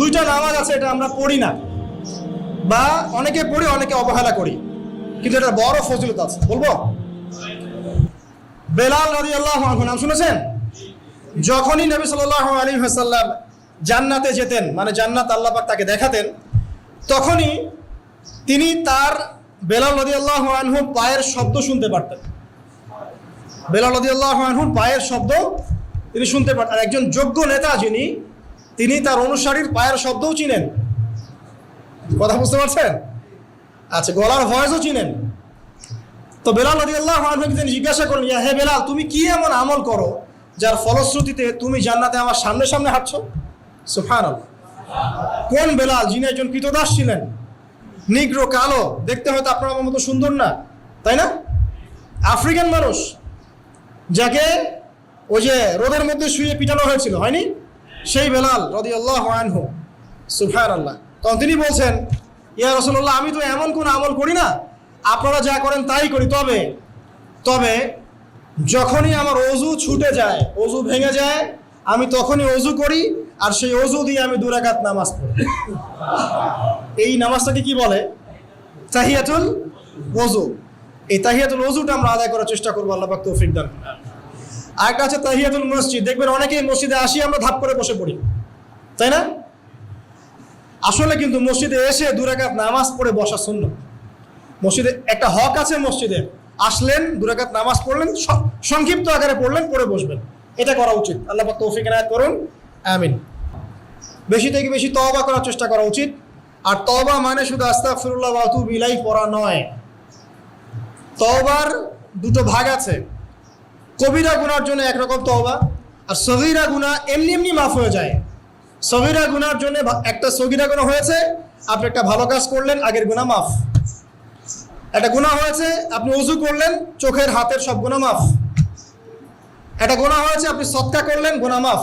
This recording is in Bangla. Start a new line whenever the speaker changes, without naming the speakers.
দুইটা নামাজ আছে, এটা আমরা পড়ি না, বা অনেকে পড়ি অনেকে অবহেলা করি, কিন্তু এটা বড় ফজিলত আছে। বলবো, বেলাল রাদিয়াল্লাহু আনহু নাম শুনেছেন? যখনই নবী সাল্লাল্লাহু আলাইহি ওয়াসাল্লাম জান্নাতে যেতেন, মানে জান্নাত আল্লাহ পাক তাকে দেখাতেন, তখনই তিনি তার বেলাল রাদিয়াল্লাহু আনহু পায়ের শব্দ শুনতে পারতেন। বেলাল রাদিয়াল্লাহু আনহু পায়ের শব্দ তিনি শুনতে পারতেন। একজন যোগ্য নেতা যিনি, তিনি তার অনুসারীর পায়ের শব্দও চিনেন। কথা বুঝতে পারছেন? আচ্ছা, গলার ভয়েসও চিনেন। তো বেলাল রাদিয়াল্লাহু আনহুকে তিনি জিজ্ঞাসা করলেন, হে বেলাল, তুমি কি এমন আমল করো যার ফলশ্রুতিতে তুমি জান্নাতে আমার সামনে সামনে হাঁটছো? সুবহানাল্লাহ। কোন বেলাল? যিনি একজন কৃতদাস ছিলেন, নিগ্রো, কালো, দেখতে হয়তো আপনার আমার মতো সুন্দর না, তাই না? আফ্রিকান মানুষ, যাকে ওই যে রোদের মধ্যে শুয়ে পিটানো হয়েছিল, হয়নি? সেই বেলাল রাদিয়াল্লাহু আনহু। সুবহানাল্লাহ। তখন তিনি বলছেন, ইয়া রাসূলুল্লাহ, আমি তো এমন কোন আমল করি না, আপনারা যা করেন তাই করি, তবে যখনই আমার অজু ছুটে যায়, অজু ভেঙে যায়, আমি তখনই অজু করি, আর সেই অজু দিয়ে আমি 2 রাকাত নামাজ পড়ি। এই নামাজটাকে কি বলে? তাহিয়াতুল ওযু। এই তাহিয়াতুল ওযুটা আমরা আদায় করার চেষ্টা করবো, আল্লাহ পাক তৌফিক দান করুন। আরেকটা আছে তাহিয়াতুল মসজিদ। দেখবেন অনেকেই মসজিদে আসি আমরা ধাপ করে বসে পড়ি, তাই না? আসলে কিন্তু মসজিদে এসে 2 রাকাত নামাজ পড়ে বসা সুন্নাত। মসজিদে একটা হক আছে, মসজিদে আসলেন, 2 রাকাত নামাজ পড়লেন, সংক্ষিপ্ত আকারে পড়লেন, পড়ে বসবেন, এটা করা উচিত। আল্লাহ পাক তৌফিক এনায়েত করুন, আমিন। বেশি থেকে বেশি তওবা করার চেষ্টা করা উচিত। আর তওবা মানে শুধু আস্তাগফিরুল্লাহ ওয়া আতুবু ইলাইহি পড়া নয়। তওবার 2টো ভাগ আছে। কবিরা গুনার জন্য একরকম তওবা, আর সগীরা গুনাহ এমনি এমনি মাফ হয়ে যায়। সগীরা গুনার জন্য একটা সগীরা গুনাহ হয়েছে, আপনি একটা ভালো কাজ করলেন, আগের গুনাহ মাফ। একটা গুনাহ হয়েছে, আপনি ওযু করলেন, চোখের হাতের সব গুনাহ মাফ। একটা গুনাহ হয়েছে, আপনি সদকা করলেন, গুনাহ মাফ।